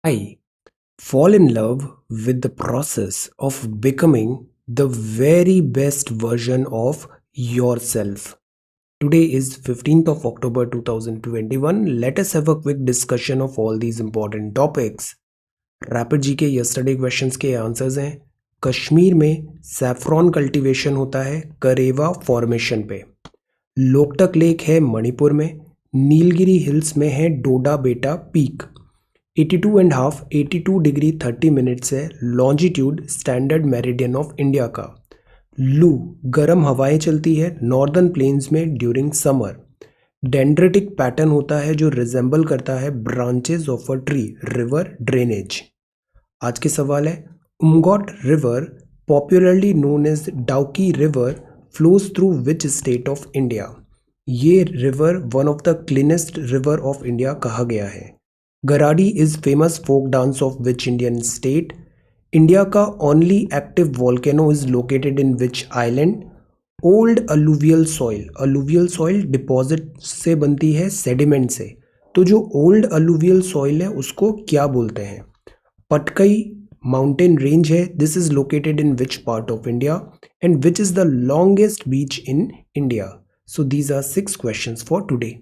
I fall in love with the process of becoming the very best version of yourself. Today is 15th of October 2021. Let us have a quick discussion of all these important topics. Rapid जी के yesterday questions के answers हैं। कश्मीर में saffron cultivation होता है करेवा formation पे। Loktak lake है मणिपुर में। Nilgiri hills में है Doda Betta peak. 82.5 82 degree 30 minutes है longitude standard meridian of India का। लू गर्म हवाएं चलती है नॉर्दर्न प्लेन्स में ड्यूरिंग समर। डेंड्रेटिक पैटर्न होता है जो रिजेंबल करता है branches of a tree river drainage. आज के सवाल है Umngot river popularly known as Dawki river flows through which state of India. ये river one of the cleanest river of India कहा गया है। Garadi is famous folk dance of which Indian state. India का only active volcano is located in which island. Old alluvial soil deposit से बनती है sediment से। तो जो ओल्ड अलुवियल सॉइल है उसको क्या बोलते हैं? पटकई माउंटेन रेंज है। This is located in which part of India and which is the longest beach in India. So these are 6 questions for today.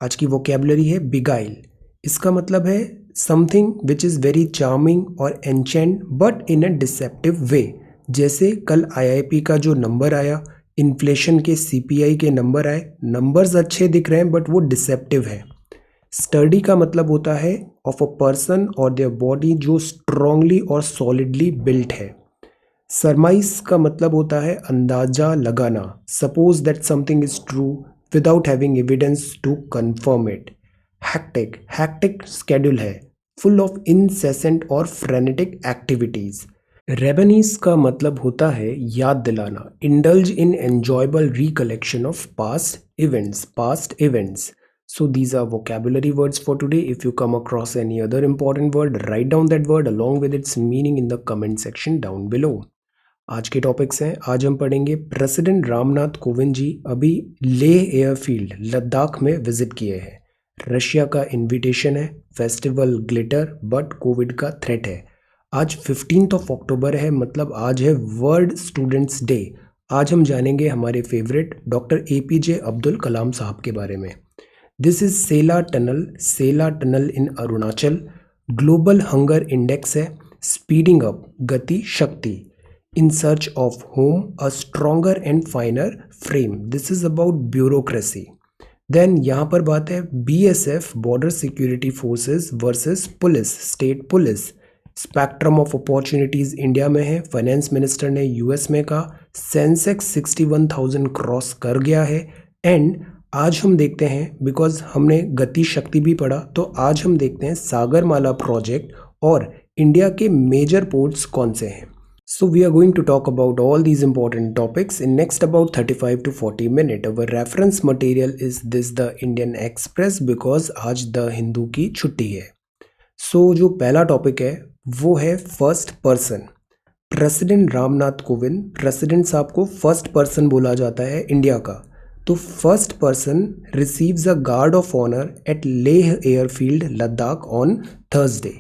आज की वोकेबुलरी है बिगाइल। इसका मतलब है something which is very charming और enchant but in a deceptive way. जैसे कल IIP का जो नंबर आया, इन्फ्लेशन के सीपीआई के नंबर आए, नंबर्स अच्छे दिख रहे हैं बट वो डिसेप्टिव है। स्टडी का मतलब होता है ऑफ अ पर्सन और देयर बॉडी जो स्ट्रांगली और सॉलिडली बिल्ट है। सरमाइज का मतलब होता है अंदाजा लगाना। Suppose that something is true without having evidence to confirm it. Hectic schedule है फुल ऑफ इनसेसेंट और फ्रेनेटिक एक्टिविटीज। रेबनीस का मतलब होता है याद दिलाना। Indulge in enjoyable recollection of past events. So these are vocabulary words for today. If you come across any other important word, write down that word along with its meaning in the comment section down below. आज के topics हैं। आज हम पढ़ेंगे president Ramnath Kovind ji अभी Leh airfield Ladakh में visit किए हैं। रशिया का इनविटेशन है। फेस्टिवल ग्लिटर बट कोविड का थ्रेट है। आज 15th ऑफ अक्टूबर है, मतलब आज है वर्ल्ड स्टूडेंट्स डे। आज हम जानेंगे हमारे favourite doctor APJ Abdul Kalam sahab के बारे में। This is Sela tunnel in Arunachal. Global hunger index है speeding up Gati Shakti. In search of home a stronger and finer frame. This is about bureaucracy. Then यहाँ पर बात है BSF border security forces versus police state police. Spectrum of opportunities India में है। Finance minister ने US में कहा। Sensex 61,000 cross कर गया है। एंड आज हम देखते हैं, बिकॉज हमने गति शक्ति भी पढ़ा, तो आज हम देखते हैं सागरमाला प्रोजेक्ट और इंडिया के मेजर पोर्ट्स कौन से हैं। So we are going to talk about all these important topics in next about 35 to 40 minutes. Our reference material is this the Indian Express because आज द हिंदू की छुट्टी है। So जो पहला टॉपिक है वो है first person. President Ramnath Kovind, president साहब को फर्स्ट पर्सन बोला जाता है इंडिया का। तो first person receives a guard of honour at Leh airfield Ladakh on Thursday.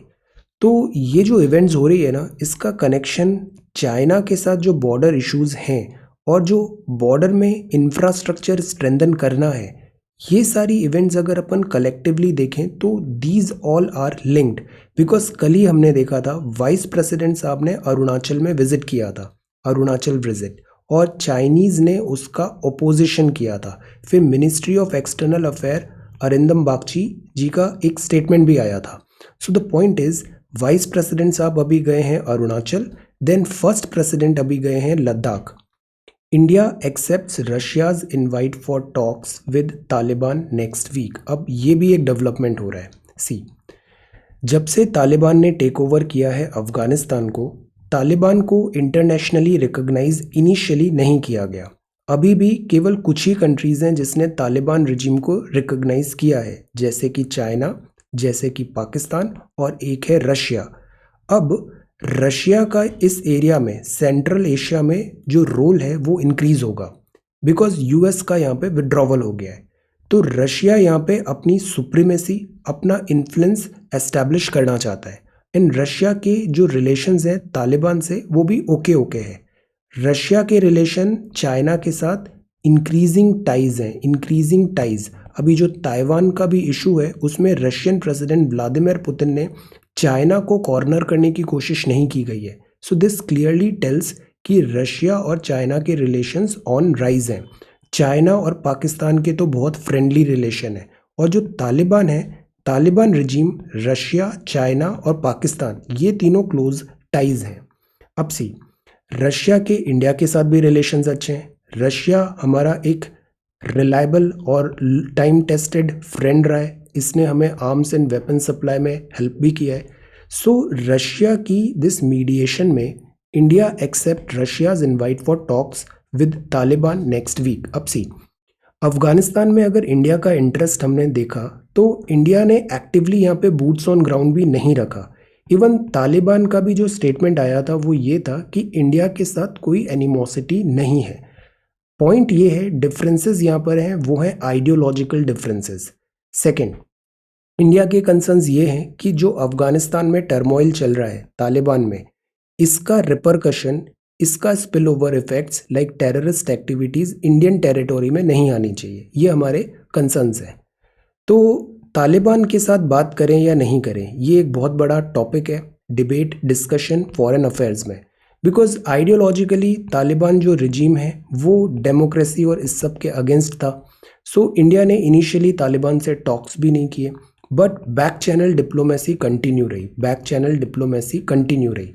तो ये जो इवेंट्स हो रही है ना, इसका कनेक्शन चाइना के साथ जो बॉर्डर इश्यूज हैं और जो बॉर्डर में इंफ्रास्ट्रक्चर स्ट्रेंथन करना है, ये सारी इवेंट्स अगर अपन कलेक्टिवली देखें तो these all are linked. Because कल ही हमने देखा था वाइस प्रेसिडेंट साहब ने अरुणाचल में विजिट किया था, अरुणाचल विजिट, और चाइनीज़ ने उसका ओपोजिशन किया था। फिर ministry of external affair Arindam Bagchi ji का एक स्टेटमेंट भी आया था। So the point is vice president साहब अभी गए हैं अरुणाचल, देन फर्स्ट प्रेसिडेंट अभी गए हैं Ladakh. India accepts Russia's invite for talks with Taliban next week. अब ये भी एक डेवलपमेंट हो रहा है। सी, जब से तालिबान ने टेक ओवर किया है अफगानिस्तान को, तालिबान को इंटरनेशनली रिकॉग्नाइज इनिशियली नहीं किया गया। अभी भी केवल कुछ ही कंट्रीज हैं जिसने तालिबान रिजीम को रिकॉग्नाइज किया है, जैसे कि चाइना, जैसे कि पाकिस्तान, और एक है रशिया। अब रशिया का इस एरिया में, सेंट्रल एशिया में जो रोल है वो इंक्रीज होगा बिकॉज यूएस का यहाँ पे विड्रॉवल हो गया है। तो रशिया यहाँ पे अपनी सुप्रीमेसी, अपना इन्फ्लुएंस एस्टैब्लिश करना चाहता है। एंड रशिया के जो रिलेशंस हैं तालिबान से वो भी ओके ओके है। रशिया के रिलेशन चाइना के साथ इंक्रीजिंग टाइज हैं, इंक्रीजिंग टाइज। अभी जो ताइवान का भी इशू है उसमें रशियन प्रेसिडेंट व्लादिमीर पुतिन ने चाइना को कॉर्नर करने की कोशिश नहीं की गई है। सो दिस क्लियरली टेल्स कि रशिया और चाइना के रिलेशंस ऑन राइज हैं। चाइना और पाकिस्तान के तो बहुत फ्रेंडली रिलेशन है, और जो तालिबान है, तालिबान रिजीम, रशिया, चाइना और पाकिस्तान, ये तीनों क्लोज टाइज हैं। अब सी, रशिया के इंडिया के साथ भी रिलेशंस अच्छे हैं। रशिया हमारा एक रिलायबल और टाइम टेस्टेड फ्रेंड रहा है। इसने हमें आर्म्स एंड वेपन सप्लाई में हेल्प भी किया है। सो रशिया की दिस मीडिएशन में India accept Russia's invite for talks with Taliban next week. अब सी, अफगानिस्तान में अगर इंडिया का इंटरेस्ट हमने देखा तो इंडिया ने एक्टिवली यहाँ पे बूट्स ऑन ग्राउंड भी नहीं रखा। इवन तालिबान का भी जो स्टेटमेंट आया था वो ये था कि इंडिया के साथ कोई एनिमोसिटी नहीं है। पॉइंट ये है, डिफरेंसेस यहाँ पर हैं, वो हैं आइडियोलॉजिकल डिफरेंसेस। सेकंड, इंडिया के कंसर्न्स ये हैं कि जो अफगानिस्तान में टर्मोइल चल रहा है तालिबान में, इसका रिपरकशन, इसका spill over effects like terrorist activities Indian territory में नहीं आनी चाहिए। ये हमारे कंसर्न्स हैं। तो तालिबान के साथ बात करें या नहीं करें, ये एक बहुत बड़ा टॉपिक है, डिबेट, डिस्कशन फॉरेन अफेयर्स में। बिकॉज आइडियोलॉजिकली तालिबान जो रिजीम है वो डेमोक्रेसी और इस सब के अगेंस्ट था। सो इंडिया ने इनिशियली तालिबान से टॉक्स भी नहीं किए, but back channel diplomacy continue रही, बैक चैनल डिप्लोमेसी कंटिन्यू रही।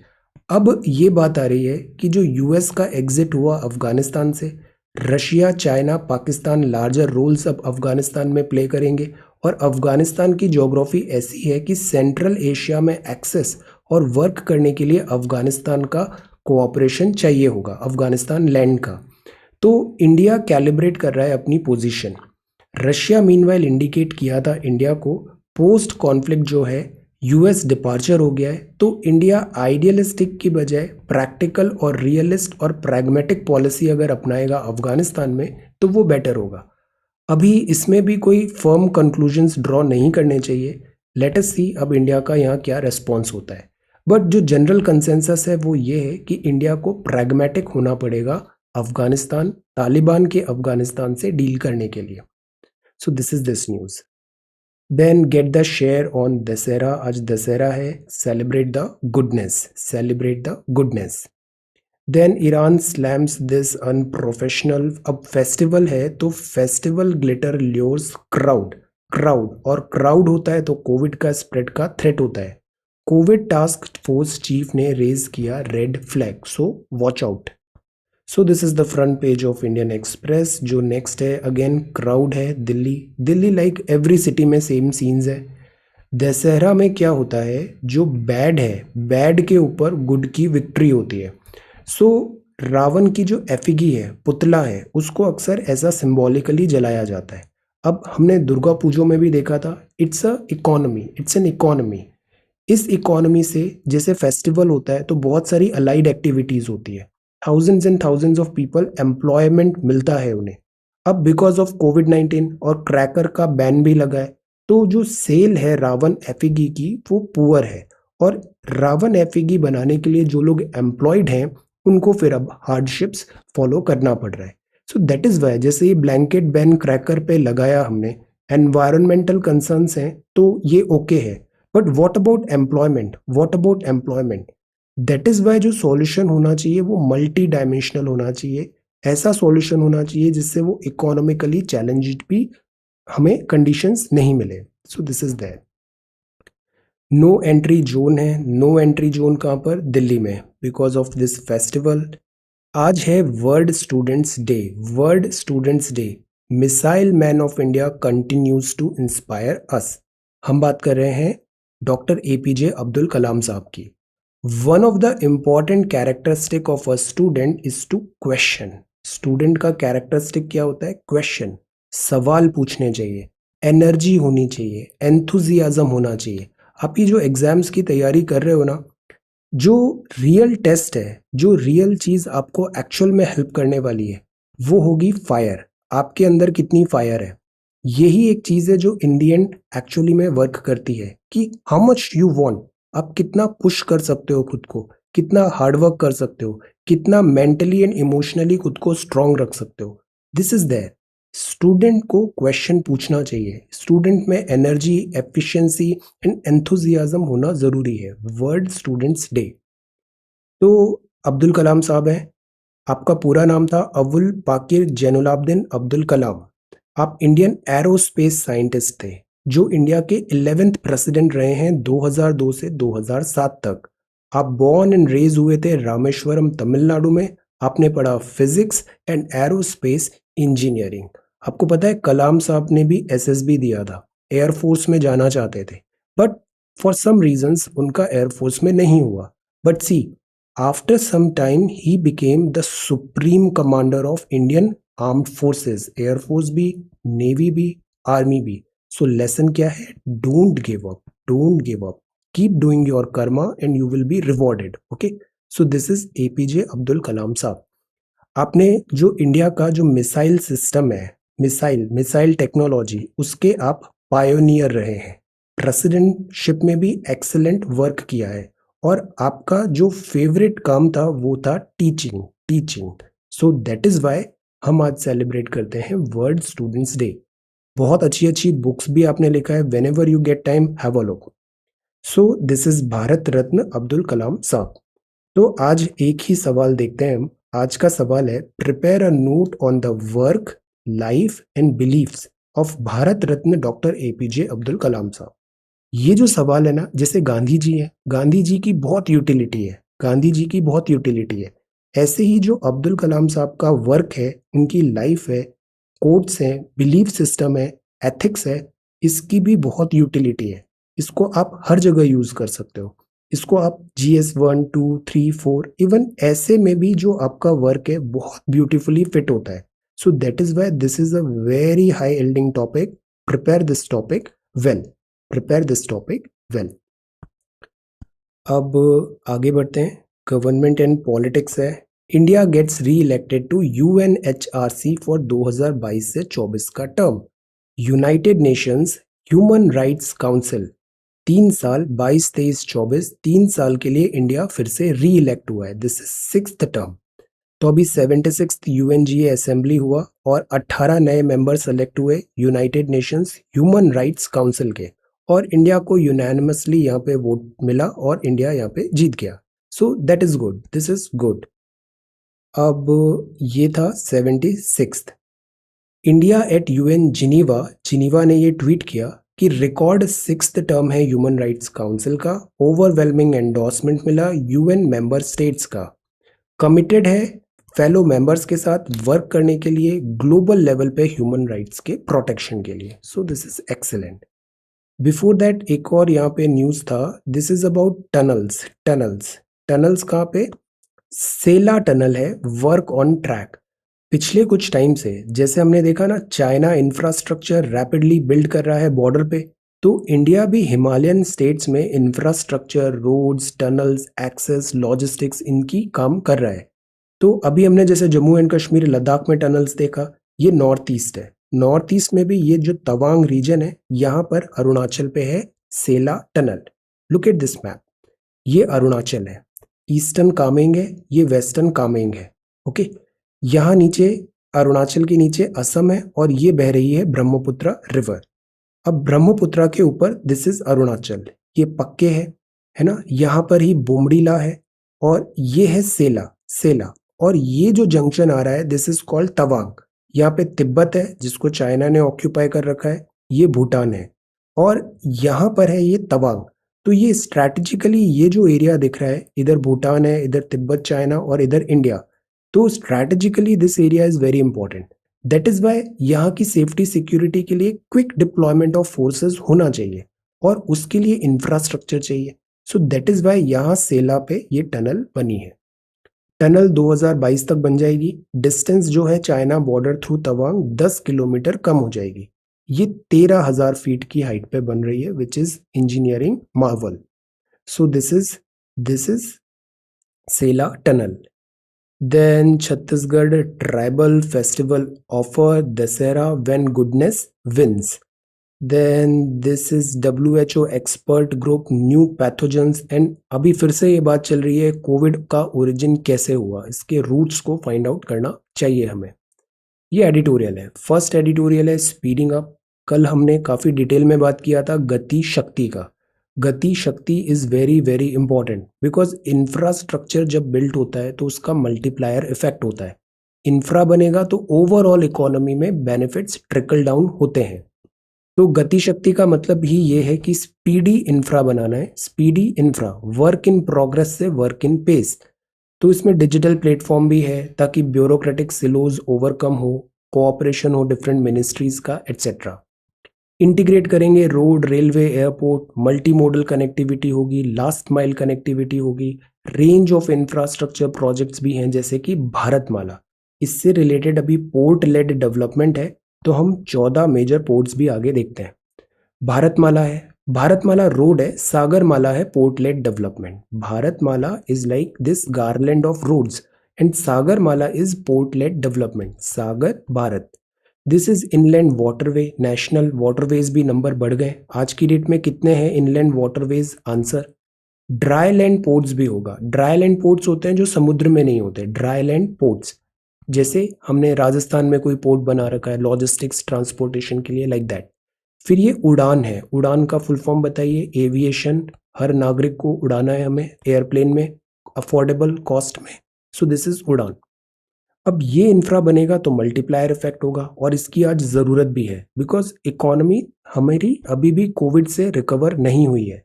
अब ये बात आ रही है कि जो यूएस का एग्जिट हुआ अफगानिस्तान से, Russia, China, Pakistan larger roles अब अफगानिस्तान में प्ले करेंगे। और अफगानिस्तान की ज्योग्राफी ऐसी है कि सेंट्रल एशिया में एक्सेस और वर्क करने के लिए अफगानिस्तान का कोऑपरेशन चाहिए होगा, अफगानिस्तान लैंड का। तो इंडिया कैलिब्रेट कर रहा है अपनी पोजीशन। रशिया मीनवाइल इंडिकेट किया था इंडिया को, पोस्ट कॉन्फ्लिक्ट जो है यूएस डिपार्चर हो गया है, तो इंडिया आइडियलिस्टिक की बजाय प्रैक्टिकल और रियलिस्ट और प्रैग्मेटिक पॉलिसी अगर अपनाएगा अफगानिस्तान में तो वो बेटर होगा। अभी इसमें भी कोई फर्म कंक्लूजन्स ड्रॉ नहीं करने चाहिए। लेट अस सी अब इंडिया का यहाँ क्या रेस्पॉन्स होता है। बट जो जनरल कंसेंसस है वो ये है कि इंडिया को प्रैग्मेटिक होना पड़ेगा अफगानिस्तान, तालिबान के अफगानिस्तान से डील करने के लिए। So this is this news. Then get the share on Dussehra. आज दशहरा है, celebrate the goodness, celebrate the goodness. Then Iran slams this unprofessional. अब फेस्टिवल है तो festival glitter lures crowd, crowd, और क्राउड होता है तो कोविड का स्प्रेड का थ्रेट होता है। कोविड टास्क फोर्स चीफ ने रेज किया red flag, so watch out. So this is the front page of Indian express. जो नेक्स्ट है, अगेन क्राउड है, Delhi, Delhi like every city में सेम सीन्स है। दशहरा में क्या होता है, जो बैड है, बैड के ऊपर गुड की विक्ट्री होती है। सो रावण की जो एफिगी है, पुतला है, उसको अक्सर ऐसा सिंबॉलिकली जलाया जाता है। अब हमने दुर्गा पूजा में भी देखा था, it's a economy, it's an economy. इस इकोनॉमी से जैसे फेस्टिवल होता है तो बहुत सारी अलाइड एक्टिविटीज होती है, thousands and thousands of people employment मिलता है उन्हें। अब बिकॉज ऑफ कोविड-19 और क्रैकर का बैन भी लगा है, तो जो सेल है रावण एफिगी की वो पुअर है, और रावण एफिगी बनाने के लिए जो लोग एम्प्लॉयड हैं उनको फिर अब हार्डशिप्स फॉलो करना पड़ रहा है। सो दैट इज वाई जैसे ये ब्लैंकेट बैन क्रैकर पे लगाया हमने, एनवायरमेंटल कंसर्न्स हैं तो ये ओके है, but what about employment, what about employment? That is why जो सॉल्यूशन होना चाहिए वो मल्टी डायमेंशनल होना चाहिए। ऐसा सॉल्यूशन होना चाहिए जिससे वो इकोनॉमिकली चैलेंज्ड भी हमें कंडीशंस नहीं मिले। So this is that. No entry zone है, नो एंट्री जोन कहाँ पर? दिल्ली में, बिकॉज ऑफ दिस फेस्टिवल। आज है world students day, world students day. Missile man of India continues to inspire us. हम बात कर रहे हैं डॉक्टर एपीजे अब्दुल कलाम साहब की। One of the important characteristic of a student is to question. Student का characteristic क्या होता है? क्वेश्चन, सवाल पूछने चाहिए, एनर्जी होनी चाहिए, एंथुजियाज्म होना चाहिए। आप ये जो एग्जाम्स की तैयारी कर रहे हो ना, जो रियल टेस्ट है, जो रियल चीज आपको एक्चुअल में हेल्प करने वाली है वो होगी फायर। आपके अंदर कितनी फायर है? यही एक चीज है जो इन दी एंड एक्चुअली में वर्क करती है कि हाउ मच यू वांट, आप कितना पुश कर सकते हो खुद को, कितना हार्डवर्क कर सकते हो, कितना मेंटली एंड इमोशनली खुद को स्ट्रांग रख सकते हो। This is there. स्टूडेंट को क्वेश्चन पूछना चाहिए, स्टूडेंट में एनर्जी, एफिशिएंसी एंड एंथुजियाज्म होना जरूरी है। World students day. तो अब्दुल कलाम साहब हैं, आपका पूरा नाम था अबुल पाकिर जैनुलाब्दीन अब्दुल कलाम। आप इंडियन एरोस्पेस साइंटिस्ट थे जो इंडिया के 11th प्रेसिडेंट रहे हैं 2002 से 2007 तक। आप बॉर्न एंड रेज हुए थे रामेश्वरम तमिलनाडु में। आपने पढ़ा फिजिक्स एंड एरोस्पेस इंजीनियरिंग। आपको पता है कलाम साहब ने भी एसएसबी दिया था, एयरफोर्स में जाना चाहते थे, बट फॉर सम रीजंस उनका एयरफोर्स में नहीं हुआ। But see, after some time, he became the supreme commander of Indian Armed Forces, Air Force भी, Navy भी, Army भी। So lesson क्या है? Don't give up. Don't give up. Keep doing your karma and you will be rewarded. Okay. So this is APJ Abdul Kalam साहब। आपने जो India का जो मिसाइल सिस्टम है, मिसाइल टेक्नोलॉजी, उसके आप पायोनियर रहे हैं। प्रेसिडेंटशिप में भी एक्सेलेंट वर्क किया है। और आपका जो फेवरेट काम था वो था teaching. So that is why हम आज सेलिब्रेट करते हैं वर्ल्ड स्टूडेंट्स डे। बहुत अच्छी अच्छी बुक्स भी आपने लिखा है। Whenever you get time have a look. So this is Bharat Ratna Abdul Kalam साहब। तो आज एक ही सवाल देखते हैं हम। आज का सवाल है, prepare a note on the work, life and beliefs of Bharat Ratna doctor APJ Abdul Kalam साहब। ये जो सवाल है ना, जैसे गांधी जी है, गांधी जी की बहुत यूटिलिटी है, गांधी जी की बहुत यूटिलिटी है। ऐसे ही जो अब्दुल कलाम साहब का वर्क है, उनकी लाइफ है, कोट्स हैं, बिलीफ सिस्टम है, एथिक्स है, इसकी भी बहुत यूटिलिटी है। इसको आप हर जगह यूज कर सकते हो। इसको आप GS 1 2 3 4 इवन ऐसे में भी जो आपका वर्क है बहुत ब्यूटीफुली फिट होता है। So that is why this is a very high yielding topic. Prepare this topic well. Prepare this topic well. अब आगे बढ़ते हैं। गवर्नमेंट एंड पॉलिटिक्स है। India gets re elected to UNHRC for 2022 से 24 का टर्म। United Nations Human rights Council 3 साल 22 23 24 3 साल के लिए इंडिया फिर से री इलेक्ट हुआ है। This is 6th term. तो अभी 76th UNGA असेंबली हुआ और 18 नए मेंबर सेलेक्ट हुए United Nations Human rights council के। और इंडिया को यूनानिमसली यहाँ पे वोट मिला और इंडिया यहाँ पे जीत गया। सो that is good, this is good. अब ये था 76th। India at UN Geneva, Geneva ने ये ट्वीट किया कि रिकॉर्ड 6th टर्म है ह्यूमन राइट्स काउंसिल का। ओवरवेलमिंग एंडोर्समेंट मिला UN मेंबर स्टेट्स का। कमिटेड है फेलो मेंबर्स के साथ वर्क करने के लिए ग्लोबल लेवल पे ह्यूमन राइट्स के प्रोटेक्शन के लिए। So this is excellent. Before that एक और यहाँ पे न्यूज था। This is about tunnels. Tunnels कहाँ पे? सेला टनल है, वर्क ऑन ट्रैक। पिछले कुछ टाइम से जैसे हमने देखा ना, चाइना इंफ्रास्ट्रक्चर रैपिडली बिल्ड कर रहा है बॉर्डर पे, तो इंडिया भी हिमालयन स्टेट्स में infrastructure, roads, tunnels, access, logistics, इनकी काम कर रहा है। तो अभी हमने जैसे जम्मू एंड कश्मीर, लद्दाख में टनल्स देखा, ये नॉर्थ ईस्ट है। नॉर्थ ईस्ट में भी ये जो तवांग रीजन है, यहाँ पर अरुणाचल पे है Sela tunnel. Look at this map. ये अरुणाचल है, ईस्टर्न कामेंग है, ये वेस्टर्न कामेंग है। ओके, यहाँ नीचे अरुणाचल के नीचे असम है और ये बह रही है ब्रह्मपुत्र रिवर। अब ब्रह्मपुत्र के ऊपर दिस इज अरुणाचल, ये पक्के है ना। यहाँ पर ही बोमडीला है और ये है सेला। और ये जो जंक्शन आ रहा है दिस इज कॉल्ड तवांग। यहाँ पे तिब्बत है जिसको चाइना ने ऑक्यूपाई कर रखा है, ये भूटान है और यहाँ पर है ये तवांग। तो ये स्ट्रैटेजिकली ये जो एरिया दिख रहा है, इधर भूटान है, इधर तिब्बत चाइना और इधर इंडिया। तो strategically this area is very important. That is why यहाँ की सेफ्टी सिक्योरिटी के लिए क्विक डिप्लॉयमेंट ऑफ फोर्सेस होना चाहिए और उसके लिए इंफ्रास्ट्रक्चर चाहिए। सो दैट इज वाई यहाँ सेला पे ये टनल बनी है। टनल 2022 तक बन जाएगी। डिस्टेंस जो है China border through Tawang 10 kilometre कम हो जाएगी। ये 13,000 फीट की हाइट पे बन रही है, which is engineering marvel. So this is Sela tunnel. Then Chhattisgarh tribal festival offer Dasera when goodness wins. Then this is WHO expert group new pathogens and अभी फिर से ये बात चल रही है कोविड का ओरिजिन कैसे हुआ, इसके रूट्स को फाइंड आउट करना चाहिए हमें। ये एडिटोरियल है। फर्स्ट एडिटोरियल है स्पीडिंग अप। कल हमने काफ़ी डिटेल में बात किया था गति शक्ति का। गति शक्ति is very very important because infrastructure जब बिल्ट होता है तो उसका मल्टीप्लायर इफेक्ट होता है। इंफ्रा बनेगा तो ओवरऑल इकोनॉमी में बेनिफिट्स ट्रिकल डाउन होते हैं। तो गति शक्ति का मतलब ही ये है कि स्पीडी इंफ्रा बनाना है। Speedy infra work in progress से वर्क इन पेस। तो इसमें डिजिटल प्लेटफॉर्म भी है ताकि ब्यूरोक्रेटिक सिलोज ओवरकम हो, कोऑपरेशन हो डिफरेंट मिनिस्ट्रीज का एटसेट्रा। इंटीग्रेट करेंगे road, railway, airport, multi modal connectivity होगी, लास्ट माइल कनेक्टिविटी होगी। रेंज ऑफ इंफ्रास्ट्रक्चर प्रोजेक्ट्स भी हैं जैसे कि भारतमाला। इससे रिलेटेड अभी पोर्ट लेड डेवलपमेंट है तो हम 14 मेजर पोर्ट्स भी आगे देखते हैं। भारतमाला है, भारतमाला रोड है, सागरमाला है port led development. Bharatmala is like this garland of roads and Sagarmala is port led development. Sagar Bharat, this is inland waterway. National waterways भी नंबर बढ़ गए। आज की डेट में कितने हैं inland waterways? Answer dry land ports भी होगा। ड्राई लैंड पोर्ट्स होते हैं जो समुद्र में नहीं होते, ड्राई लैंड पोर्ट्स। जैसे हमने राजस्थान में कोई पोर्ट बना रखा है लॉजिस्टिक्स ट्रांसपोर्टेशन के लिए, लाइक दैट। फिर ये उड़ान है। उड़ान का फुल फॉर्म बताइए। एविएशन, हर नागरिक को उड़ाना है हमें एयरप्लेन में अफोर्डेबल कॉस्ट में। सो दिस इज उड़ान। अब ये इंफ्रा बनेगा तो मल्टीप्लायर इफेक्ट होगा और इसकी आज ज़रूरत भी है बिकॉज इकोनॉमी हमारी अभी भी कोविड से रिकवर नहीं हुई है।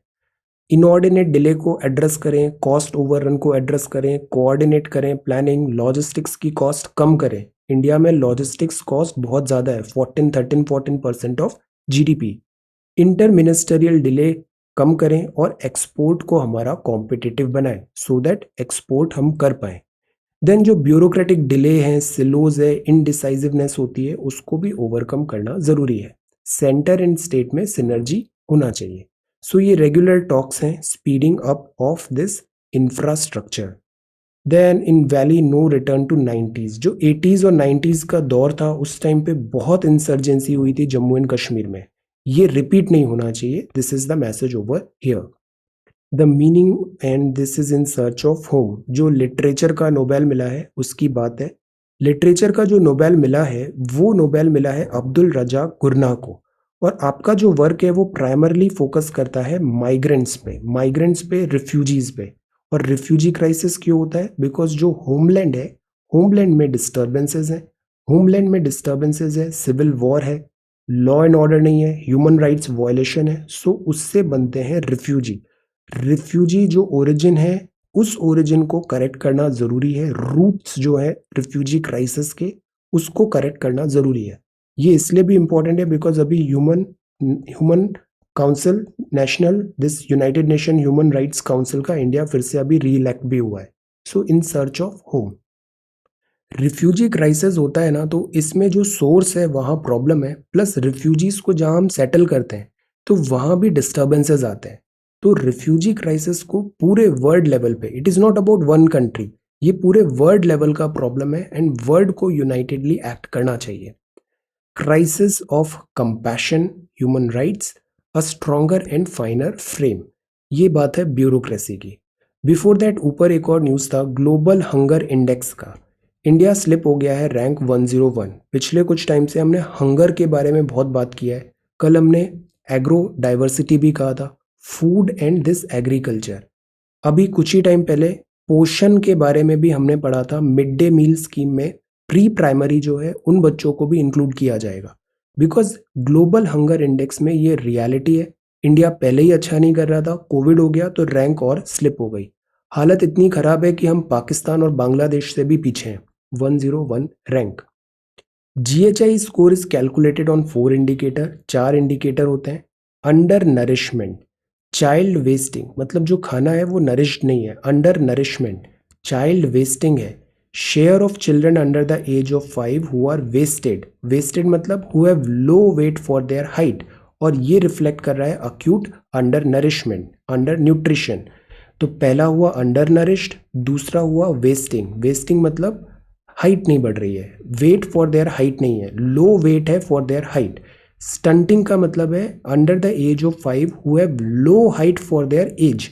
इनऑर्डिनेट डिले को एड्रेस करें, कॉस्ट ओवररन को एड्रेस करें, कोऑर्डिनेट करें प्लानिंग, लॉजिस्टिक्स की कॉस्ट कम करें। इंडिया में लॉजिस्टिक्स कॉस्ट बहुत ज़्यादा है, 14% of GDP. Inter ministerial delay कम करें और एक्सपोर्ट को हमारा कॉम्पिटिटिव बनाएं सो दैट एक्सपोर्ट हम कर पाएं। देन जो ब्यूरोक्रेटिक डिले हैं, सिलोज है, इनडिसाइसिवनेस होती है, उसको भी ओवरकम करना ज़रूरी है। सेंटर एंड स्टेट में सिनर्जी होना चाहिए। सो ये रेगुलर टॉक्स हैं speeding up of this infrastructure. Then in valley no return to 90s। जो 80s और 90s का दौर था उस टाइम पे बहुत इंसर्जेंसी हुई थी जम्मू एंड कश्मीर में, ये रिपीट नहीं होना चाहिए। This is the message over here. The meaning and this is in search of home. जो लिटरेचर का नोबेल मिला है उसकी बात है। लिटरेचर का जो नोबेल मिला है वो नोबेल मिला है अब्दुल रज़ाक गुरनाह को। और आपका जो वर्क है वो प्राइमरली फोकस करता है माइग्रेंट्स पे, रिफ्यूजीज पे। और रिफ्यूजी क्राइसिस क्यों होता है? बिकॉज जो होमलैंड है, होमलैंड में डिस्टर्बेंसेज हैं। होमलैंड में डिस्टर्बेंसेज है, सिविल वॉर है, लॉ एंड ऑर्डर नहीं है, ह्यूमन राइट्स वायलेशन है। सो उससे बनते हैं रिफ्यूजी। रिफ्यूजी जो ओरिजिन है उस ओरिजिन को करेक्ट करना ज़रूरी है। रूट्स जो है रिफ्यूजी क्राइसिस के उसको करेक्ट करना ज़रूरी है। ये इसलिए भी इम्पोर्टेंट है बिकॉज अभी human council national this united nation human rights council का इंडिया फिर से अभी री इलेक्ट भी हुआ है। So in search of home. Refugee crisis होता है ना तो इसमें जो सोर्स है वहाँ प्रॉब्लम है, प्लस रिफ्यूजीज को जहाँ हम सेटल करते हैं तो वहाँ भी डिस्टर्बेंसेस आते हैं। तो रिफ्यूजी क्राइसिस को पूरे वर्ल्ड लेवल पे, it is not about one country, ये पूरे वर्ल्ड लेवल का प्रॉब्लम है एंड वर्ल्ड को यूनाइटेडली एक्ट करना चाहिए। Crisis of compassion, human rights, a stronger and finer frame. ये बात है ब्यूरोक्रेसी की। बिफोर दैट ऊपर एक और न्यूज़ था ग्लोबल हंगर इंडेक्स का। इंडिया स्लिप हो गया है रैंक 101। पिछले कुछ टाइम से हमने हंगर के बारे में बहुत बात किया है। कल हमने एग्रो डाइवर्सिटी भी कहा था, फूड एंड दिस एग्रीकल्चर। अभी कुछ ही टाइम पहले पोषण के बारे में भी हमने पढ़ा था। मिड डे मील स्कीम में प्री प्राइमरी जो है उन बच्चों को भी इंक्लूड किया जाएगा बिकॉज ग्लोबल हंगर इंडेक्स में ये रियलिटी है। इंडिया पहले ही अच्छा नहीं कर रहा था, कोविड हो गया तो रैंक और स्लिप हो गई। हालत इतनी खराब है कि हम पाकिस्तान और बांग्लादेश से भी पीछे हैं। 101 rank. GHI score is calculated on 4 indicator. 4 indicator होते हैं। अंडर नरिशमेंट, चाइल्ड वेस्टिंग, मतलब जो खाना है वो नरिश्ड नहीं है, अंडर नरिशमेंट, चाइल्ड वेस्टिंग है। Share of children under the age of 5 who are wasted, wasted मतलब who have low weight for their height, और ये रिफ्लेक्ट कर रहा है acute undernourishment, undernutrition. तो पहला हुआ अंडर नरिश्ड, दूसरा हुआ वेस्टिंग। वेस्टिंग मतलब हाइट नहीं बढ़ रही है, वेट फॉर देयर हाइट नहीं है, लो वेट है फॉर देयर हाइट। स्टंटिंग का मतलब है under the age of 5 who have low height for their age.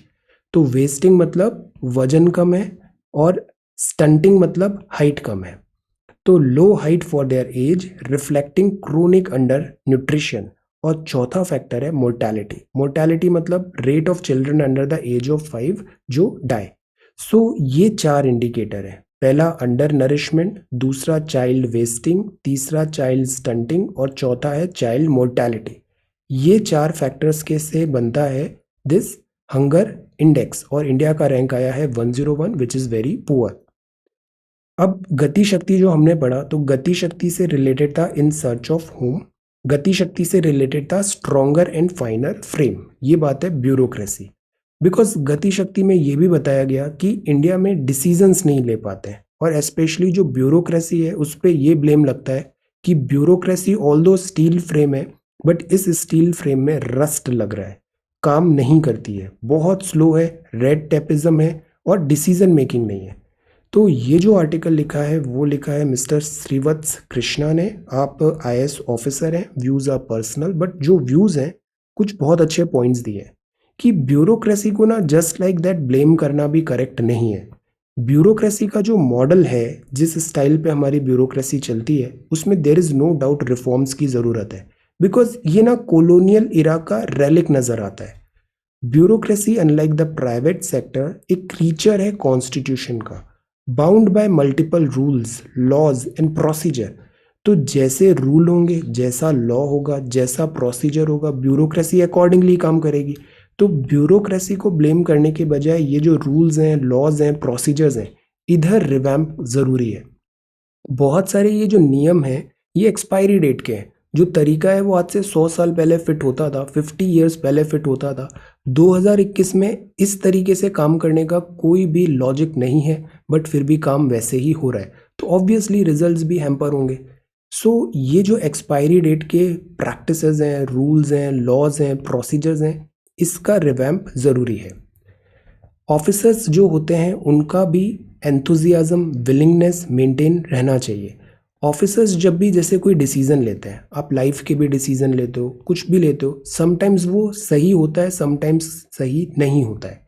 तो वेस्टिंग मतलब वजन कम है और स्टंटिंग मतलब हाइट कम है। तो low height for their age reflecting chronic undernutrition. और चौथा फैक्टर है मोर्टेलिटी। मोर्टेलिटी मतलब rate of children under the age of 5 जो डाई। सो ये चार इंडिकेटर है, पहला अंडर नरिशमेंट, दूसरा चाइल्ड वेस्टिंग, तीसरा चाइल्ड स्टंटिंग और चौथा है चाइल्ड मोर्टेलिटी। ये चार फैक्टर्स के से बनता है दिस हंगर इंडेक्स, और इंडिया का रैंक आया है 101 विच इज़ वेरी पुअर। अब गति शक्ति जो हमने पढ़ा, तो गति शक्ति से रिलेटेड था इन सर्च ऑफ होम। गति शक्ति से रिलेटेड था स्ट्रॉन्गर एंड फाइनर फ्रेम। ये बात है ब्यूरोक्रेसी। बिकॉज गति शक्ति में ये भी बताया गया कि इंडिया में डिसीजंस नहीं ले पाते हैं, और स्पेशली जो ब्यूरोक्रेसी है उस पर ये ब्लेम लगता है कि ब्यूरोक्रेसी ऑल्दो स्टील फ्रेम है, बट इस स्टील फ्रेम में रस्ट लग रहा है, काम नहीं करती है, बहुत स्लो है, रेड टेपिज्म है और डिसीजन मेकिंग नहीं है। तो ये जो आर्टिकल लिखा है वो लिखा है मिस्टर श्रीवत्स कृष्णा ने। आप आईएएस ऑफिसर हैं, व्यूज़ आर पर्सनल, बट जो व्यूज़ हैं कुछ बहुत अच्छे पॉइंट्स दिए हैं कि ब्यूरोक्रेसी को ना जस्ट लाइक दैट ब्लेम करना भी करेक्ट नहीं है। ब्यूरोक्रेसी का जो मॉडल है, जिस स्टाइल पे हमारी ब्यूरोक्रेसी चलती है, उसमें there is no doubt reforms की ज़रूरत है। बिकॉज ये ना कॉलोनियल इरा का रेलिक नज़र आता है। Bureaucracy unlike the private sector एक क्रीचर है कॉन्स्टिट्यूशन का, bound by multiple rules, laws and procedure. तो जैसे रूल होंगे, जैसा लॉ होगा, जैसा प्रोसीजर होगा, ब्यूरोक्रेसी अकॉर्डिंगली काम करेगी। तो ब्यूरोक्रेसी को ब्लेम करने के बजाय ये जो रूल्स हैं, लॉज हैं, प्रोसीजर्स हैं, इधर रिवैम्प ज़रूरी है। बहुत सारे ये जो नियम हैं ये एक्सपायरी डेट के हैं। जो तरीका है वो आज से 100 साल पहले फिट होता था, 50 ईयर्स पहले फिट होता था। 2021 में इस तरीके से काम करने का कोई भी लॉजिक नहीं है, बट फिर भी काम वैसे ही हो रहा है, तो ऑब्वियसली रिजल्ट्स भी हैम्पर होंगे। सो ये जो एक्सपायरी डेट के प्रैक्टिसेस हैं, रूल्स हैं, लॉज हैं, प्रोसीजर्स हैं, इसका रिवैम्प ज़रूरी है। ऑफिसर्स जो होते हैं उनका भी एंथुजियाज्म, विलिंगनेस मेंटेन रहना चाहिए। ऑफिसर्स जब भी जैसे कोई डिसीजन लेते हैं, आप लाइफ के भी डिसीजन लेते हो, कुछ भी लेते हो, समटाइम्स वो सही होता है, समटाइम्स सही नहीं होता है।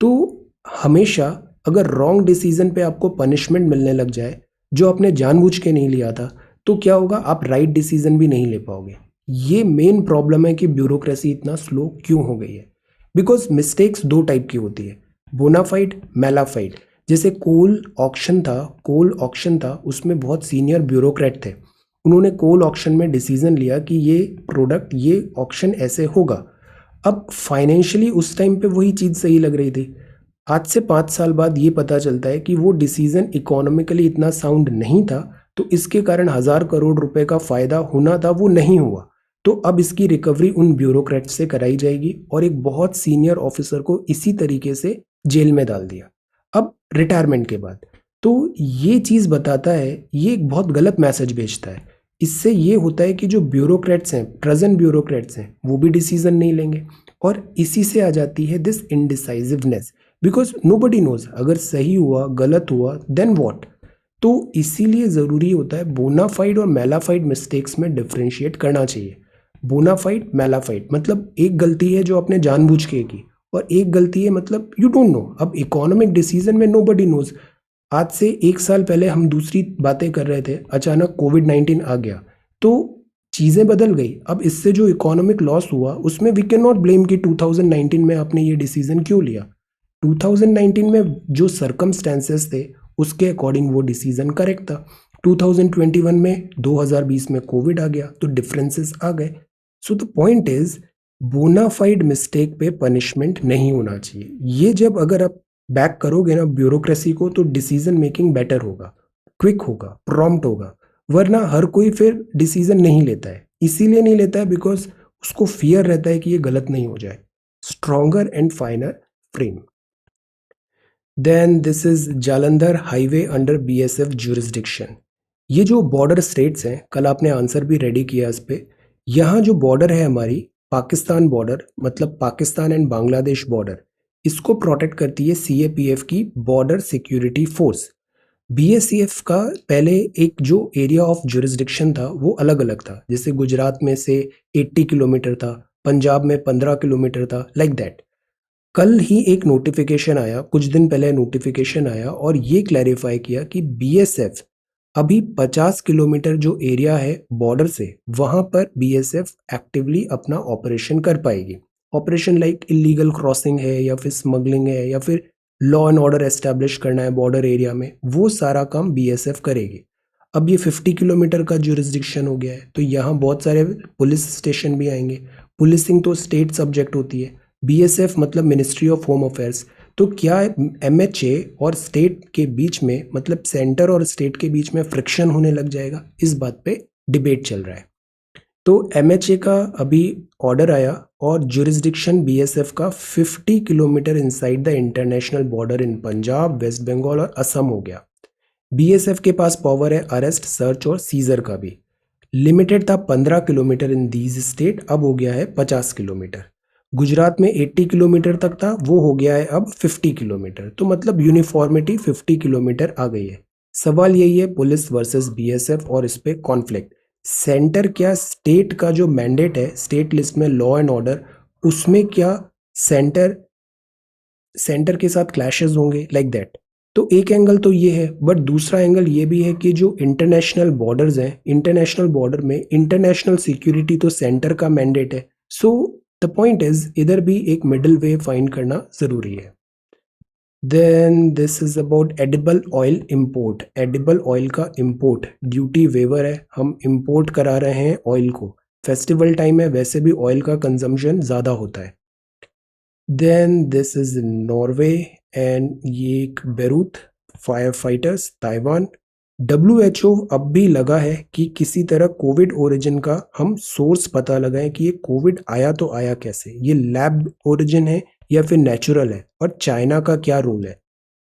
तो हमेशा अगर रॉन्ग डिसीजन पे आपको पनिशमेंट मिलने लग जाए जो आपने जानबूझ के नहीं लिया था, तो क्या होगा, आप राइट डिसीजन भी नहीं ले पाओगे। ये मेन प्रॉब्लम है कि ब्यूरोक्रेसी इतना स्लो क्यों हो गई है। बिकॉज मिस्टेक्स दो टाइप की होती है, बोनाफाइड, मेलाफाइड। जैसे कोल ऑक्शन था, उसमें बहुत सीनियर ब्यूरोक्रेट थे। उन्होंने कोल ऑक्शन में डिसीजन लिया कि ये प्रोडक्ट, ये ऑक्शन ऐसे होगा। अब फाइनेंशियली उस टाइम पे वही चीज़ सही लग रही थी। आज से 5 साल बाद ये पता चलता है कि वो डिसीजन इकोनॉमिकली इतना साउंड नहीं था, तो इसके कारण 1000 करोड़ रुपए का फायदा होना था वो नहीं हुआ। तो अब इसकी रिकवरी उन ब्यूरोक्रेट से कराई जाएगी, और एक बहुत सीनियर ऑफिसर को इसी तरीके से जेल में डाल दिया अब रिटायरमेंट के बाद। तो ये चीज़ बताता है, ये एक बहुत गलत मैसेज भेजता है। इससे ये होता है कि जो ब्यूरोक्रेट्स हैं, प्रेजेंट ब्यूरोक्रेट्स हैं, वो भी डिसीजन नहीं लेंगे, और इसी से आ जाती है this indecisiveness. Because nobody knows अगर सही हुआ गलत हुआ देन व्हाट। तो इसीलिए ज़रूरी होता है बोनाफाइड और मेलाफाइड मिस्टेक्स में डिफ्रेंशिएट करना चाहिए। बोनाफाइड, मेलाफाइड मतलब एक गलती है जो आपने जानबूझ के की, और एक गलती है मतलब यू डोंट नो। अब इकोनॉमिक डिसीजन में नोबडी नोज। आज से 1 साल पहले हम दूसरी बातें कर रहे थे, अचानक कोविड-19 आ गया, तो चीज़ें बदल गई। अब इससे जो इकोनॉमिक लॉस हुआ उसमें वी कैन नॉट ब्लेम कि 2019 में आपने ये डिसीजन क्यों लिया। 2019 में जो सर्कमस्टेंसेस थे उसके अकॉर्डिंग वो डिसीजन करेक्ट था। 2021 में, 2020 में कोविड आ गया, तो डिफरेंसेस आ गए। So the point is, bona fide mistake पे पनिशमेंट नहीं होना चाहिए। ये जब अगर आप बैक करोगे ना ब्यूरोक्रेसी को, तो डिसीजन मेकिंग बेटर होगा, क्विक होगा, प्रॉम्प्ट होगा। वरना हर कोई फिर डिसीजन नहीं लेता है। इसीलिए नहीं लेता है बिकॉज उसको फियर रहता है कि ये गलत नहीं हो जाए। Stronger and finer frame. Then this is Jalandhar highway under BSF jurisdiction. ये जो बॉर्डर स्टेट्स हैं, कल आपने आंसर भी रेडी किया इस पे। यहाँ जो बॉर्डर है हमारी, पाकिस्तान बॉर्डर मतलब पाकिस्तान एंड बांग्लादेश बॉर्डर, इसको प्रोटेक्ट करती है सीएपीएफ की बॉर्डर सिक्योरिटी फोर्स। बीएसएफ का पहले एक जो एरिया ऑफ जुरिस्डिक्शन था वो अलग अलग था, जैसे गुजरात में से 80 किलोमीटर था, पंजाब में 15 किलोमीटर था, लाइक दैट। कल ही एक नोटिफिकेशन आया, कुछ दिन पहले नोटिफिकेशन आया और ये क्लैरिफाई किया कि बीएसएफ अभी 50 किलोमीटर जो एरिया है बॉर्डर से, वहां पर बीएसएफ एक्टिवली अपना ऑपरेशन कर पाएगी। ऑपरेशन लाइक इलीगल क्रॉसिंग है या फिर स्मगलिंग है या फिर लॉ एंड ऑर्डर एस्टेब्लिश करना है बॉर्डर एरिया में, वो सारा काम बीएसएफ करेगी। अब ये 50 किलोमीटर का जुरिस्डिक्शन हो गया है, तो यहाँ बहुत सारे पुलिस स्टेशन भी आएंगे। पुलिसिंग तो स्टेट सब्जेक्ट होती है, बीएसएफ मतलब मिनिस्ट्री ऑफ होम अफेयर्स। तो क्या एमएचए और स्टेट के बीच में, मतलब सेंटर और स्टेट के बीच में फ्रिक्शन होने लग जाएगा? इस बात पे डिबेट चल रहा है। तो एमएचए का अभी ऑर्डर आया और जुरिस्डिक्शन बीएसएफ का 50 kilometre inside the international border in Punjab, west Bengal और असम हो गया। बीएसएफ के पास पावर है अरेस्ट, सर्च और सीजर का भी। लिमिटेड था 15 किलोमीटर इन दीज स्टेट, अब हो गया है 50 किलोमीटर। गुजरात में 80 किलोमीटर तक था, वो हो गया है अब 50 किलोमीटर। तो मतलब यूनिफॉर्मिटी 50 किलोमीटर आ गई है। सवाल यही है, पुलिस वर्सेस बीएसएफ और इस पे कॉन्फ्लिक्ट। सेंटर क्या स्टेट का जो मैंडेट है, स्टेट लिस्ट में लॉ एंड ऑर्डर, उसमें क्या सेंटर सेंटर के साथ क्लैशेस होंगे, लाइक दैट। तो एक एंगल तो ये है, बट दूसरा एंगल ये भी है कि जो इंटरनेशनल बॉर्डर्स हैं, इंटरनेशनल बॉर्डर में इंटरनेशनल सिक्योरिटी तो सेंटर का मैंडेट है। सो द पॉइंट इज, इधर भी एक मिडिल वे फाइंड करना जरूरी है। Then this is about edible oil import. Edible oil का इंपोर्ट ड्यूटी वेवर है, हम इंपोर्ट करा रहे हैं ऑयल को। फेस्टिवल टाइम है, वैसे भी ऑयल का कंजम्पशन ज़्यादा होता है। Then this is Norway and ये एक Beirut fire fighters Taiwan. WHO अब भी लगा है कि किसी तरह कोविड ओरिजिन का हम सोर्स पता लगाएं कि ये कोविड आया तो आया कैसे, ये लैब ओरिजिन है या फिर नेचुरल है, और चाइना का क्या रोल है,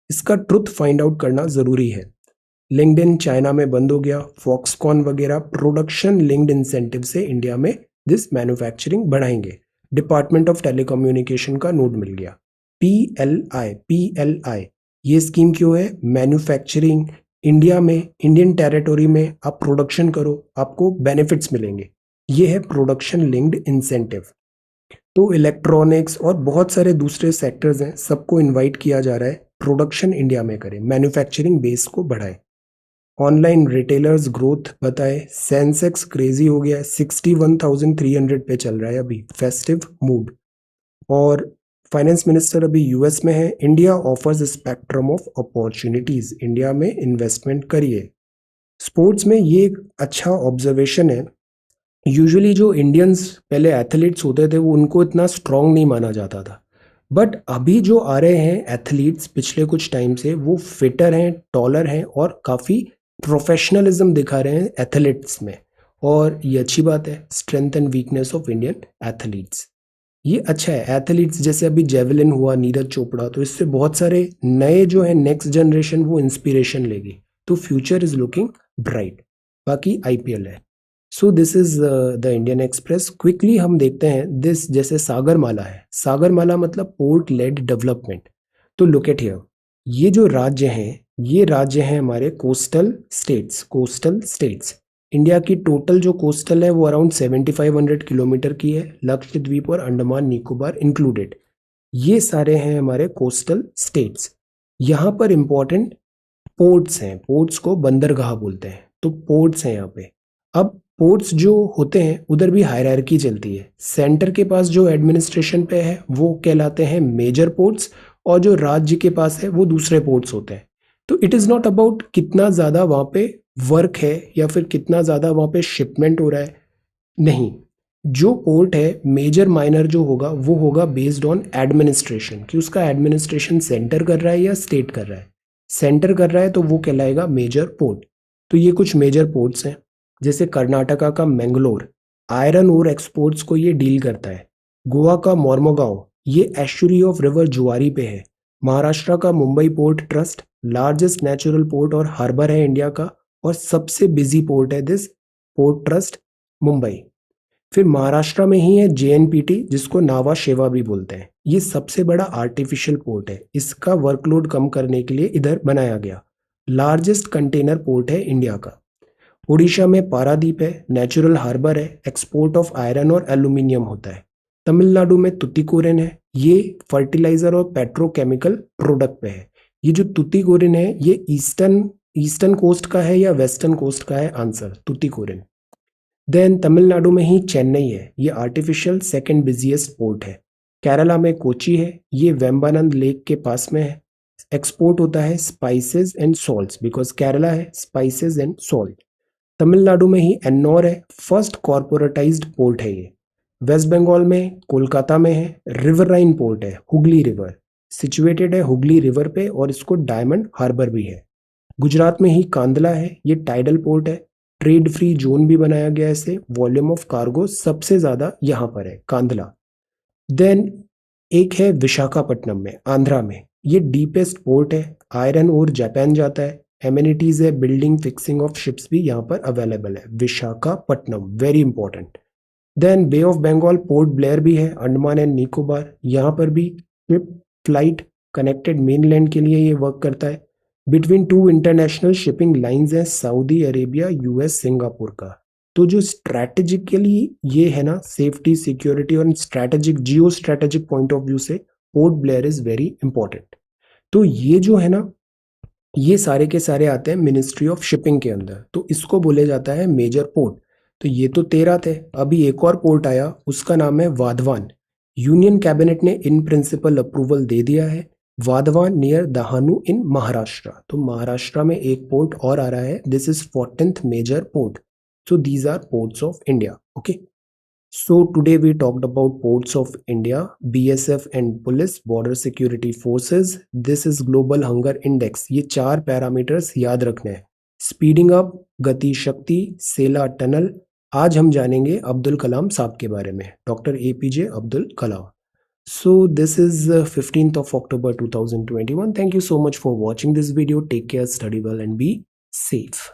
इसका ट्रुथ फाइंड आउट करना जरूरी है। लिंक्डइन चाइना में बंद हो गया, फॉक्सकॉन वगैरह प्रोडक्शन लिंक्ड इंसेंटिव से इंडिया में दिस मैन्युफैक्चरिंग बढ़ाएंगे। डिपार्टमेंट ऑफ टेलीकम्युनिकेशन का नोट मिल गया। पीएलआई ये स्कीम क्यों है? मैन्युफैक्चरिंग इंडिया में, इंडियन टेरिटोरी में आप प्रोडक्शन करो, आपको बेनिफिट्स मिलेंगे। ये है प्रोडक्शन लिंक्ड इंसेंटिव। तो इलेक्ट्रॉनिक्स और बहुत सारे दूसरे सेक्टर्स हैं, सबको इनवाइट किया जा रहा है प्रोडक्शन इंडिया में करें, मैन्युफैक्चरिंग बेस को बढ़ाएं। ऑनलाइन रिटेलर्स ग्रोथ बताए, सेंसेक्स क्रेजी हो गया है, 61,300 पे चल रहा है अभी, फेस्टिव मूड। और फाइनेंस मिनिस्टर अभी यूएस में है। India offers spectrum of opportunities, India में इन्वेस्टमेंट करिए। स्पोर्ट्स में ये एक अच्छा ऑब्जर्वेशन है, यूजुअली जो इंडियंस पहले एथलीट्स होते थे वो उनको इतना स्ट्रांग नहीं माना जाता था, बट अभी जो आ रहे हैं एथलीट्स पिछले कुछ टाइम से, वो फिटर हैं, टॉलर हैं और काफ़ी प्रोफेशनलिज्म दिखा रहे हैं एथलीट्स में। और ये अच्छी बात है, strength and weakness of Indian athletes, ये अच्छा है। एथलीट्स जैसे अभी जेवलिन हुआ, नीरज चोपड़ा, तो इससे बहुत सारे नए जो है नेक्स्ट जनरेशन वो इंस्पिरेशन लेगी, तो फ्यूचर इज लुकिंग ब्राइट। बाकी आईपीएल है। सो this is the Indian express. Quickly हम देखते हैं दिस, जैसे सागरमाला है, सागरमाला मतलब पोर्ट लेड डेवलपमेंट। तो लुक एट हियर, ये जो राज्य हैं, ये राज्य हैं हमारे coastal states. Coastal states, India की टोटल जो कोस्टल है वो अराउंड 7500 किलोमीटर की है, लक्षद्वीप और अंडमान निकोबार इंक्लूडेड। ये सारे हैं हमारे कोस्टल स्टेट्स। यहाँ पर इंपॉर्टेंट पोर्ट्स हैं, पोर्ट्स को बंदरगाह बोलते हैं, तो पोर्ट्स हैं यहाँ पे। अब पोर्ट्स जो होते हैं उधर भी हायरार्की चलती है। सेंटर के पास जो एडमिनिस्ट्रेशन पे है वो कहलाते हैं मेजर पोर्ट्स, और जो राज्य के पास है वो दूसरे पोर्ट्स होते हैं। तो इट इज़ नॉट अबाउट कितना ज़्यादा वहाँ पे वर्क है या फिर कितना ज़्यादा वहाँ पे शिपमेंट हो रहा है, नहीं। जो पोर्ट है मेजर माइनर जो होगा वो होगा बेस्ड ऑन एडमिनिस्ट्रेशन, कि उसका एडमिनिस्ट्रेशन सेंटर कर रहा है या स्टेट कर रहा है। सेंटर कर रहा है तो वो कहलाएगा मेजर पोर्ट। तो ये कुछ मेजर पोर्ट्स हैं, जैसे कर्नाटका का मैंगलोर, आयरन ओर एक्सपोर्ट्स को ये डील करता है। गोवा का मोर्मुगांव, ये एस्चुरी ऑफ रिवर जुआरी पे है। महाराष्ट्र का Mumbai port trust largest natural port और हार्बर है इंडिया का, और सबसे बिजी पोर्ट है दिस पोर्ट ट्रस्ट मुंबई। फिर महाराष्ट्र में ही है JNPT, जिसको नावा शेवा भी बोलते हैं। ये सबसे बड़ा आर्टिफिशियल पोर्ट है, इसका वर्कलोड कम करने के लिए इधर बनाया गया। लार्जेस्ट कंटेनर पोर्ट है इंडिया का। उड़ीसा में पारादीप है, नेचुरल हार्बर है, एक्सपोर्ट ऑफ आयरन और एल्यूमिनियम होता है। तमिलनाडु में तुतिकोरिन है, ये फर्टिलाइजर और पेट्रोकेमिकल प्रोडक्ट पे है। ये जो तुतिकोरिन है ये ईस्टर्न कोस्ट का है या वेस्टर्न कोस्ट का है? आंसर तुतिकोरिन। देन तमिलनाडु में ही चेन्नई है, ये आर्टिफिशियल सेकंड बिजिएस्ट पोर्ट है। केरला में कोची है, ये वेम्बानंद लेक के पास में है। एक्सपोर्ट होता है spices and salts, because Kerala है स्पाइसेस एंड सॉल्ट। तमिलनाडु में ही एन्नौर है, फर्स्ट कॉर्पोरेटाइज्ड पोर्ट है ये। वेस्ट बंगाल में कोलकाता में है, रिवराइन पोर्ट है, हुगली रिवर सिचुएटेड है हुगली रिवर पे, और इसको डायमंड हार्बर भी है। गुजरात में ही कांदला है, ये टाइडल पोर्ट है। ट्रेड फ्री जोन भी बनाया गया है इसे, वॉल्यूम ऑफ कार्गो सबसे ज्यादा यहाँ पर है कांदला। देन एक है विशाखापट्टनम में, आंध्रा में, ये डीपेस्ट पोर्ट है। आयरन और जापान जाता है। एमिनिटीज है, बिल्डिंग फिक्सिंग ऑफ शिप्स भी यहाँ पर अवेलेबल है। Visakhapatnam very important. Then Bay of Bengal Port Blair भी है, अंडमान एंड निकोबार, यहाँ पर भी शिप फ्लाइट कनेक्टेड मेनलैंड के लिए ये वर्क करता है। Between two international shipping lines है, सऊदी अरेबिया, यूएस, सिंगापुर का। तो जो स्ट्रैटेजिकली ये है ना, सेफ्टी, सिक्योरिटी और strategic, geostrategic point of view से Port Blair is very important. तो ये जो है ना, ये सारे के सारे आते हैं मिनिस्ट्री ऑफ शिपिंग के अंदर, तो इसको बोले जाता है मेजर पोर्ट। तो ये तो 13 थे, अभी एक और पोर्ट आया, उसका नाम है वाधवान। यूनियन कैबिनेट ने इन प्रिंसिपल अप्रूवल दे दिया है। वाधवान नियर दहानू इन महाराष्ट्र, तो महाराष्ट्र में एक पोर्ट और आ रहा है, this is 14th major port. So these are ports of India. Okay. So today we talked about ports of India, BSF and police, border security forces. This is global hunger index. ये 4 parameters याद रखने हैं। Speeding up, Gati शक्ति, सेला tunnel. आज हम जानेंगे अब्दुल कलाम साहब के बारे में, doctor APJ Abdul Kalam. So this is 15th of October 2021. Thank you so much for watching this video. Take care, study well and be safe.